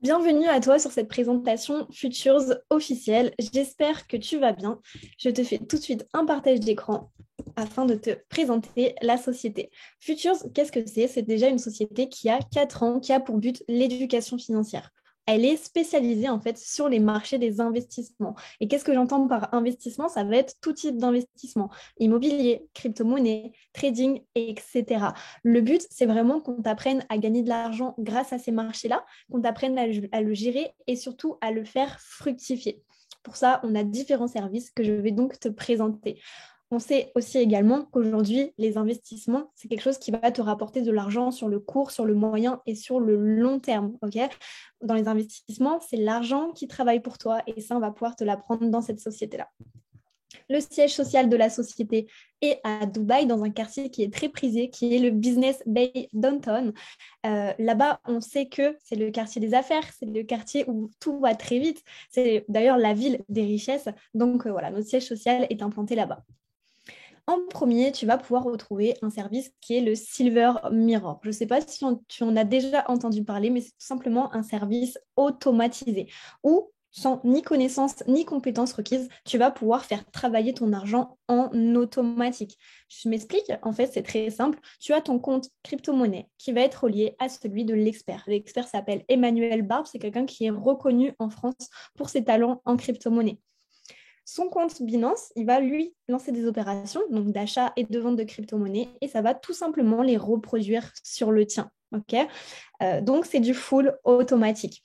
Bienvenue à toi sur cette présentation Futures officielle. J'espère que tu vas bien. Je te fais tout de suite un partage d'écran afin de te présenter la société. Futures, qu'est-ce que c'est? C'est déjà une société qui a 4 ans, qui a pour but l'éducation financière. Elle est spécialisée en fait sur les marchés des investissements. Et qu'est-ce que j'entends par investissement? Ça va être tout type d'investissement, immobilier, crypto-monnaie, trading, etc. Le but, c'est vraiment qu'on t'apprenne à gagner de l'argent grâce à ces marchés-là, qu'on t'apprenne à le gérer et surtout à le faire fructifier. Pour ça, on a différents services que je vais donc te présenter. On sait aussi également qu'aujourd'hui, les investissements, c'est quelque chose qui va te rapporter de l'argent sur le court, sur le moyen et sur le long terme. Okay, dans les investissements, c'est l'argent qui travaille pour toi et ça, on va pouvoir te l'apprendre dans cette société-là. Le siège social de la société est à Dubaï, dans un quartier qui est très prisé, qui est le Business Bay Downtown. Là-bas, on sait que c'est le quartier des affaires, c'est le quartier où tout va très vite. C'est d'ailleurs la ville des richesses. Donc voilà, notre siège social est implanté là-bas. En premier, tu vas pouvoir retrouver un service qui est le Silver Mirror. Je ne sais pas si tu en as déjà entendu parler, mais c'est tout simplement un service automatisé où, sans ni connaissances ni compétences requises, tu vas pouvoir faire travailler ton argent en automatique. Je m'explique, en fait, c'est très simple. Tu as ton compte crypto-monnaie qui va être relié à celui de l'expert. L'expert s'appelle Emmanuel Barbe, c'est quelqu'un qui est reconnu en France pour ses talents en crypto-monnaie. Son compte Binance, il va lui lancer des opérations donc d'achat et de vente de crypto-monnaies et ça va tout simplement les reproduire sur le tien. Okay, donc, c'est du full automatique.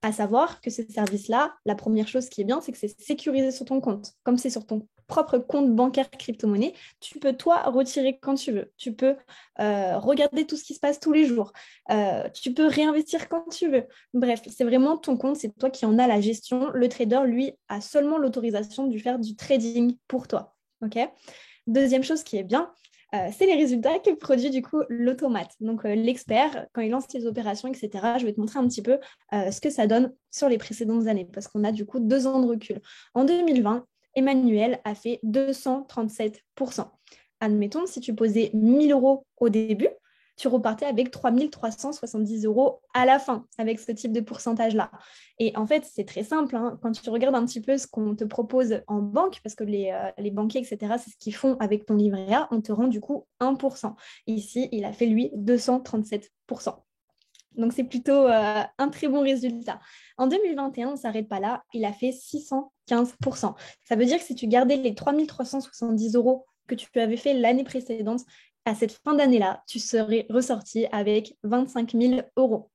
À savoir que ce service-là, la première chose qui est bien, c'est que c'est sécurisé sur ton compte. Comme c'est sur ton propre compte bancaire crypto-monnaie, tu peux, toi, retirer quand tu veux. Tu peux regarder tout ce qui se passe tous les jours. Tu peux réinvestir quand tu veux. Bref, c'est vraiment ton compte, c'est toi qui en as la gestion. Le trader, lui, a seulement l'autorisation de faire du trading pour toi. Okay, deuxième chose qui est bien, c'est les résultats que produit du coup l'automate. Donc l'expert, quand il lance ses opérations, etc., je vais te montrer un petit peu ce que ça donne sur les précédentes années, parce qu'on a du coup 2 ans de recul. En 2020, Emmanuel a fait 237%. Admettons, si tu posais 1000 euros au début, tu repartais avec 3370 euros à la fin, avec ce type de pourcentage-là. Et en fait, c'est très simple, hein. Quand tu regardes un petit peu ce qu'on te propose en banque, parce que les banquiers, etc., c'est ce qu'ils font avec ton livret A, on te rend du coup 1%. Ici, il a fait, lui, 237%. Donc, c'est plutôt un très bon résultat. En 2021, on ne s'arrête pas là, il a fait 615%. Ça veut dire que si tu gardais les 3370 euros que tu avais fait l'année précédente, à cette fin d'année-là, tu serais ressorti avec 25 000 euros.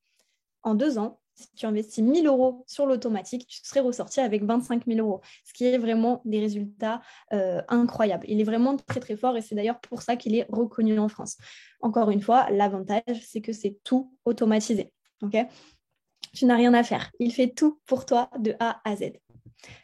En 2 ans, si tu investis 1000 euros sur l'automatique, tu serais ressorti avec 25 000 euros, ce qui est vraiment des résultats incroyables. Il est vraiment très, très fort et c'est d'ailleurs pour ça qu'il est reconnu en France. Encore une fois, l'avantage, c'est que c'est tout automatisé. Okay, tu n'as rien à faire. Il fait tout pour toi de A à Z.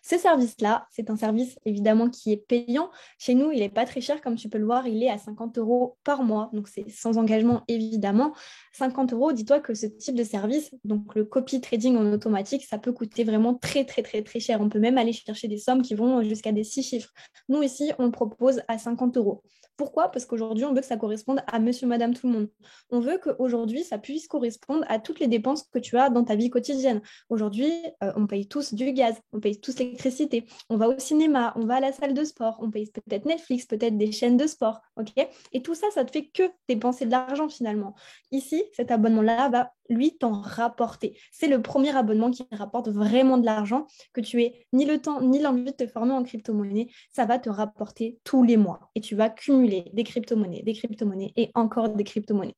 Ce service-là, c'est un service évidemment qui est payant. Chez nous, il n'est pas très cher, comme tu peux le voir, il est à 50 euros par mois. Donc, c'est sans engagement évidemment. 50 euros, dis-toi que ce type de service, donc le copy trading en automatique, ça peut coûter vraiment très, très, très, très cher. On peut même aller chercher des sommes qui vont jusqu'à des 6 chiffres. Nous, ici, on le propose à 50 euros. Pourquoi? Parce qu'aujourd'hui, on veut que ça corresponde à monsieur, madame, tout le monde. On veut qu'aujourd'hui, ça puisse correspondre à toutes les dépenses que tu as dans ta vie quotidienne. Aujourd'hui, on paye tous du gaz, on paye tous l'électricité, on va au cinéma, on va à la salle de sport, on paye peut-être Netflix, peut-être des chaînes de sport, ok? Et tout ça, ça te fait que dépenser de l'argent finalement. Ici, cet abonnement-là va lui t'en rapporter. C'est le premier abonnement qui rapporte vraiment de l'argent, que tu aies ni le temps ni l'envie de te former en crypto-monnaie, ça va te rapporter tous les mois et tu vas cumuler des crypto-monnaies et encore des crypto-monnaies.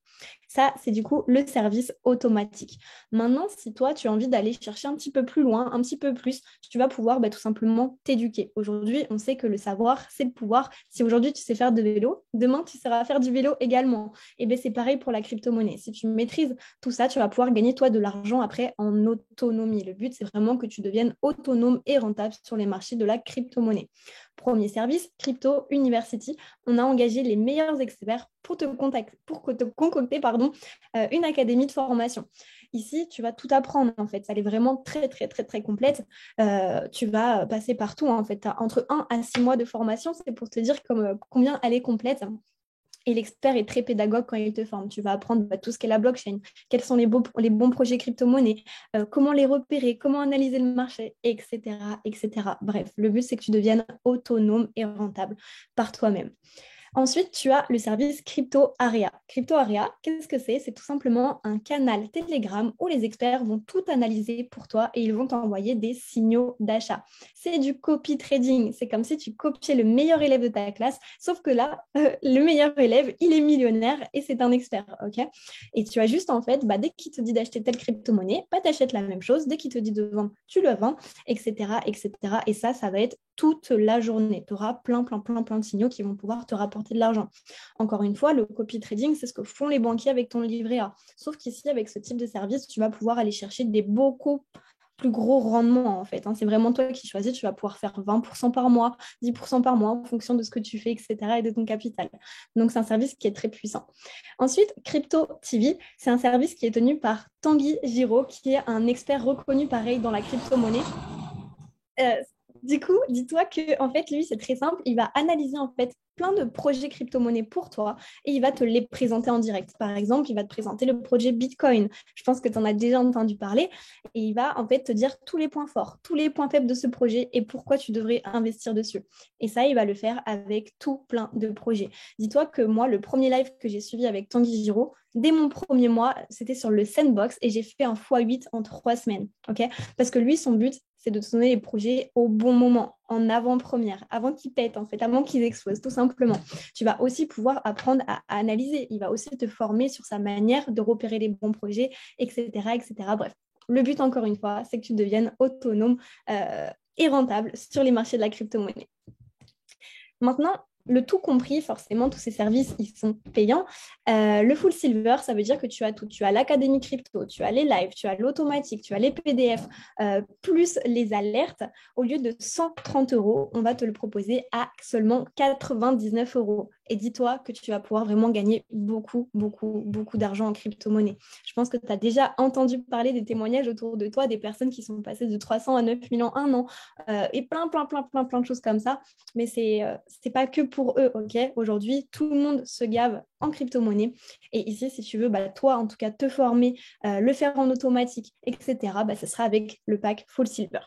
Ça, c'est du coup le service automatique. Maintenant, si toi, tu as envie d'aller chercher un petit peu plus loin, un petit peu plus, tu vas pouvoir tout simplement t'éduquer. Aujourd'hui, on sait que le savoir, c'est le pouvoir. Si aujourd'hui, tu sais faire de vélo, demain, tu sauras faire du vélo également. Et bien, c'est pareil pour la crypto-monnaie. Si tu maîtrises tout ça, tu vas pouvoir gagner, toi, de l'argent après en autonomie. Le but, c'est vraiment que tu deviennes autonome et rentable sur les marchés de la crypto-monnaie. Premier service, Crypto University. On a engagé les meilleurs experts pour te concocter une académie de formation. Ici, tu vas tout apprendre en fait. Elle est vraiment très, très, très, très complète. Tu vas passer partout en fait. Tu as entre 1 à 6 mois de formation. C'est pour te dire combien elle est complète. Et l'expert est très pédagogue quand il te forme. Tu vas apprendre tout ce qu'est la blockchain, quels sont les bons projets crypto-monnaies, comment les repérer, comment analyser le marché, etc., etc. Bref, le but, c'est que tu deviennes autonome et rentable par toi-même. Ensuite, tu as le service Crypto Area. Crypto Area, qu'est-ce que c'est? C'est tout simplement un canal Telegram où les experts vont tout analyser pour toi et ils vont t'envoyer des signaux d'achat. C'est du copy trading. C'est comme si tu copiais le meilleur élève de ta classe, sauf que là, le meilleur élève, il est millionnaire et c'est un expert. Ok. Et tu as juste en fait, dès qu'il te dit d'acheter telle crypto-monnaie, tu achètes la même chose. Dès qu'il te dit de vendre, tu le vends, etc., etc. Et ça va être toute la journée. Tu auras plein de signaux qui vont pouvoir te rapporter de l'argent. Encore une fois, le copy trading, c'est ce que font les banquiers avec ton livret A. Sauf qu'ici, avec ce type de service, tu vas pouvoir aller chercher des beaucoup plus gros rendements en fait. C'est vraiment toi qui choisis. Tu vas pouvoir faire 20% par mois, 10% par mois en fonction de ce que tu fais, etc. et de ton capital. Donc, c'est un service qui est très puissant. Ensuite, Crypto TV, c'est un service qui est tenu par Tanguy Giraud, qui est un expert reconnu pareil dans la crypto-monnaie. Du coup, dis-toi que en fait, lui, c'est très simple. Il va analyser en fait plein de projets crypto-monnaies pour toi et il va te les présenter en direct. Par exemple, il va te présenter le projet Bitcoin. Je pense que tu en as déjà entendu parler et il va en fait te dire tous les points forts, tous les points faibles de ce projet et pourquoi tu devrais investir dessus. Et ça, il va le faire avec tout plein de projets. Dis-toi que moi, le premier live que j'ai suivi avec Tanguy Giraud, dès mon premier mois, c'était sur le Sandbox et j'ai fait un x8 en 3 semaines. Okay, parce que lui, son but, c'est de te donner les projets au bon moment, en avant-première, avant qu'ils pètent, en fait, avant qu'ils explosent, tout simplement. Tu vas aussi pouvoir apprendre à analyser. Il va aussi te former sur sa manière de repérer les bons projets, etc., etc. Bref, le but, encore une fois, c'est que tu deviennes autonome et rentable sur les marchés de la crypto-monnaie. Maintenant, le tout compris, forcément, tous ces services, ils sont payants. Le full silver, ça veut dire que tu as tout. Tu as l'académie crypto, tu as les lives, tu as l'automatique, tu as les PDF, plus les alertes. Au lieu de 130 €, on va te le proposer à seulement 99 €. Et dis-toi que tu vas pouvoir vraiment gagner beaucoup, beaucoup, beaucoup d'argent en crypto-monnaie. Je pense que tu as déjà entendu parler des témoignages autour de toi, des personnes qui sont passées de 300 à 9 000 en un an, et plein de choses comme ça. Mais c'est pas que pour eux, ok? Aujourd'hui, tout le monde se gave en crypto-monnaie. Et ici, si tu veux, toi, en tout cas, te former, le faire en automatique, etc., ce sera avec le pack Full Silver.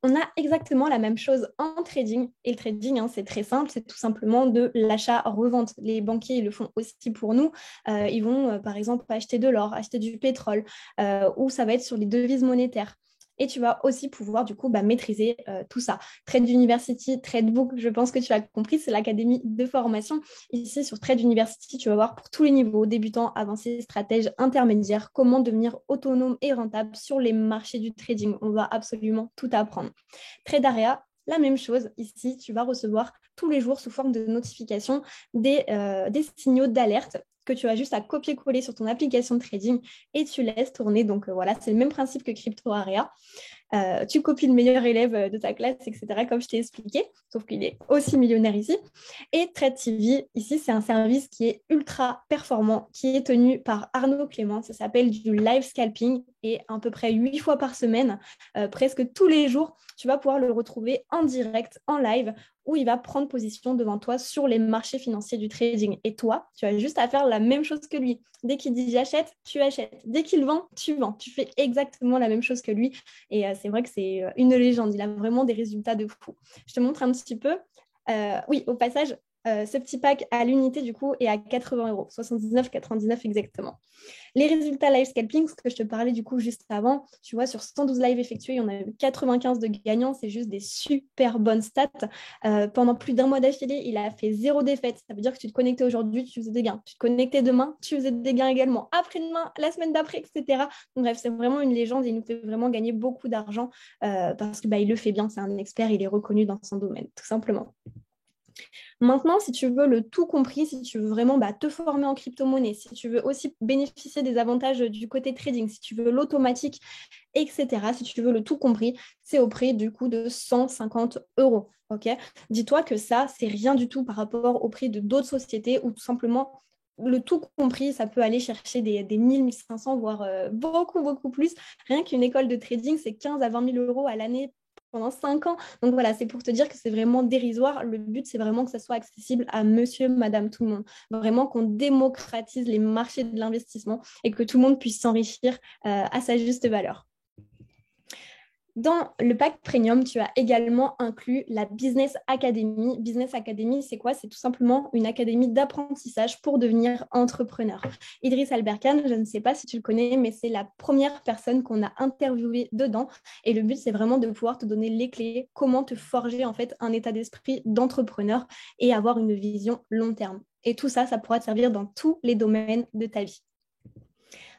On a exactement la même chose en trading. Et le trading, c'est très simple, c'est tout simplement de l'achat-revente. Les banquiers, ils le font aussi pour nous. Ils vont, par exemple, acheter de l'or, acheter du pétrole, ou ça va être sur les devises monétaires. Et tu vas aussi pouvoir du coup maîtriser tout ça. Trade University, Tradebook, je pense que tu as compris, c'est l'académie de formation. Ici, sur Trade University, tu vas voir pour tous les niveaux, débutants, avancés, stratèges, intermédiaires, comment devenir autonome et rentable sur les marchés du trading. On va absolument tout apprendre. Tradearea, la même chose. Ici, tu vas recevoir tous les jours sous forme de notification des signaux d'alerte que tu as juste à copier-coller sur ton application de trading et tu laisses tourner. Donc voilà, c'est le même principe que Crypto Area. Tu copies le meilleur élève de ta classe, etc., comme je t'ai expliqué, sauf qu'il est aussi millionnaire ici. Et Trade TV, ici, c'est un service qui est ultra performant, qui est tenu par Arnaud Clément. Ça s'appelle du live scalping et à peu près 8 fois par semaine, presque tous les jours, tu vas pouvoir le retrouver en direct, en live, où il va prendre position devant toi sur les marchés financiers du trading. Et toi, tu as juste à faire la même chose que lui. Dès qu'il dit j'achète, tu achètes. Dès qu'il vend, tu vends. Tu fais exactement la même chose que lui. Et c'est vrai que c'est une légende. Il a vraiment des résultats de fou. Je te montre un petit peu. Oui, au passage, ce petit pack à l'unité, du coup, est à 80 €, 79,99 exactement. Les résultats live scalping, ce que je te parlais du coup juste avant, tu vois, sur 112 lives effectués, on a eu 95 de gagnants, c'est juste des super bonnes stats. Pendant plus d'un mois d'affilée, il a fait 0 défaite. Ça veut dire que tu te connectais aujourd'hui, tu faisais des gains. Tu te connectais demain, tu faisais des gains également. Après-demain, la semaine d'après, etc. Donc, bref, c'est vraiment une légende et il nous fait vraiment gagner beaucoup d'argent parce que il le fait bien, c'est un expert, il est reconnu dans son domaine, tout simplement. Maintenant, si tu veux le tout compris, si tu veux vraiment te former en crypto-monnaie, si tu veux aussi bénéficier des avantages du côté trading, si tu veux l'automatique, etc., si tu veux le tout compris, c'est au prix du coup de 150 €. Okay, dis-toi que ça, c'est rien du tout par rapport au prix de d'autres sociétés ou tout simplement le tout compris, ça peut aller chercher des 1000, 1500, voire beaucoup, beaucoup plus. Rien qu'une école de trading, c'est 15 à 20 000 € à l'année pendant 5 ans. Donc voilà, c'est pour te dire que c'est vraiment dérisoire. Le but, c'est vraiment que ça soit accessible à monsieur, madame, tout le monde. Vraiment qu'on démocratise les marchés de l'investissement et que tout le monde puisse s'enrichir à sa juste valeur. Dans le pack premium, tu as également inclus la Business Academy. Business Academy, c'est quoi? C'est tout simplement une académie d'apprentissage pour devenir entrepreneur. Idriss Alberkan, je ne sais pas si tu le connais, mais c'est la première personne qu'on a interviewée dedans. Et le but, c'est vraiment de pouvoir te donner les clés, comment te forger en fait un état d'esprit d'entrepreneur et avoir une vision long terme. Et tout ça, ça pourra te servir dans tous les domaines de ta vie.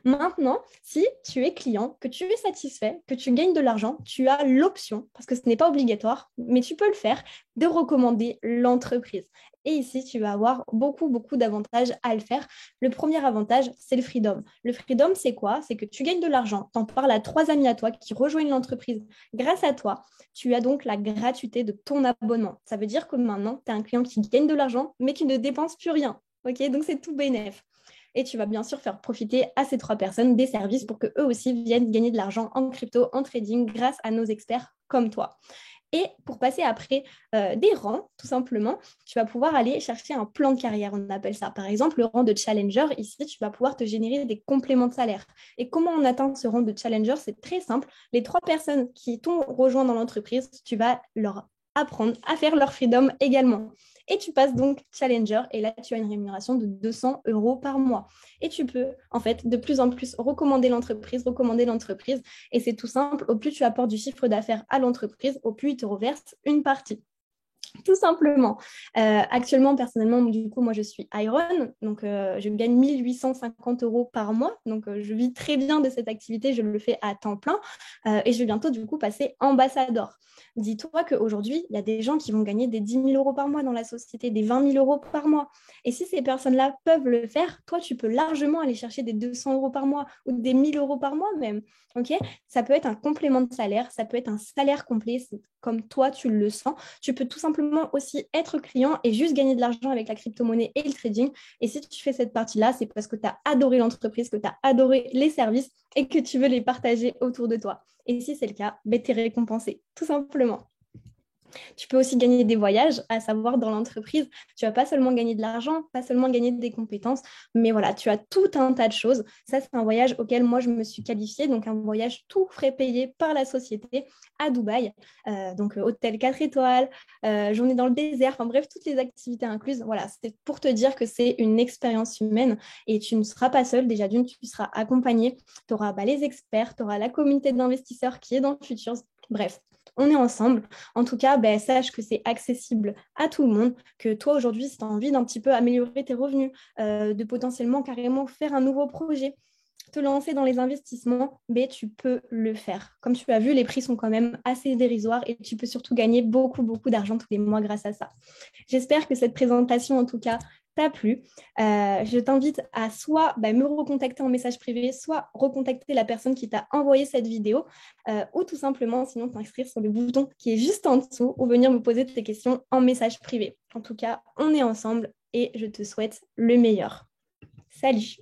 Maintenant, si tu es client, que tu es satisfait, que tu gagnes de l'argent, tu as l'option, parce que ce n'est pas obligatoire, mais tu peux le faire, de recommander l'entreprise. Et ici, tu vas avoir beaucoup, beaucoup d'avantages à le faire. Le premier avantage, c'est le freedom. Le freedom, c'est quoi? C'est que tu gagnes de l'argent, tu en parles à 3 amis à toi qui rejoignent l'entreprise. Grâce à toi, tu as donc la gratuité de ton abonnement. Ça veut dire que maintenant, tu as un client qui gagne de l'argent, mais qui ne dépense plus rien. Ok, donc c'est tout bénef. Et tu vas bien sûr faire profiter à ces 3 personnes des services pour qu'eux aussi viennent gagner de l'argent en crypto, en trading, grâce à nos experts comme toi. Et pour passer après des rangs, tout simplement, tu vas pouvoir aller chercher un plan de carrière, on appelle ça. Par exemple, le rang de challenger, ici, tu vas pouvoir te générer des compléments de salaire. Et comment on atteint ce rang de challenger? C'est très simple. Les 3 personnes qui t'ont rejoint dans l'entreprise, tu vas leur apprendre à faire leur freedom également. Et tu passes donc challenger et là, tu as une rémunération de 200 € par mois. Et tu peux, en fait, de plus en plus recommander l'entreprise. Et c'est tout simple, au plus tu apportes du chiffre d'affaires à l'entreprise, au plus il te reverse une partie. Tout simplement. Actuellement, personnellement, du coup, moi, je suis Iron, donc je gagne 1 850 € par mois. Donc, je vis très bien de cette activité, je le fais à temps plein et je vais bientôt, du coup, passer ambassadeur. Dis-toi qu'aujourd'hui, il y a des gens qui vont gagner des 10 000 € par mois dans la société, des 20 000 € par mois. Et si ces personnes-là peuvent le faire, toi, tu peux largement aller chercher des 200 € par mois ou des 1 000 € par mois même. Ok, ça peut être un complément de salaire, ça peut être un salaire complet, c'est comme toi, tu le sens. Tu peux tout simplement aussi être client et juste gagner de l'argent avec la crypto-monnaie et le trading. Et si tu fais cette partie-là, c'est parce que tu as adoré l'entreprise, que tu as adoré les services et que tu veux les partager autour de toi. Et si c'est le cas, ben, tu es récompensé, tout simplement. Tu peux aussi gagner des voyages, à savoir dans l'entreprise. Tu vas pas seulement gagner de l'argent, pas seulement gagner des compétences, mais voilà, tu as tout un tas de choses. Ça, c'est un voyage auquel moi, je me suis qualifiée. Donc, un voyage tout frais payé par la société à Dubaï. Donc, hôtel 4 étoiles, journée dans le désert, enfin bref, toutes les activités incluses. Voilà, c'est pour te dire que c'est une expérience humaine et tu ne seras pas seul. Déjà, d'une, tu seras accompagné. Tu auras les experts, tu auras la communauté d'investisseurs qui est dans Futures. Bref, on est ensemble. En tout cas, ben, sache que c'est accessible à tout le monde, que toi aujourd'hui, si tu as envie d'un petit peu améliorer tes revenus, de potentiellement carrément faire un nouveau projet, te lancer dans les investissements, ben, tu peux le faire. Comme tu as vu, les prix sont quand même assez dérisoires et tu peux surtout gagner beaucoup, beaucoup d'argent tous les mois grâce à ça. J'espère que cette présentation, en tout cas, t'a plu. Je t'invite à soit me recontacter en message privé, soit recontacter la personne qui t'a envoyé cette vidéo, ou tout simplement, sinon, t'inscrire sur le bouton qui est juste en dessous ou venir me poser tes questions en message privé. En tout cas, on est ensemble et je te souhaite le meilleur. Salut!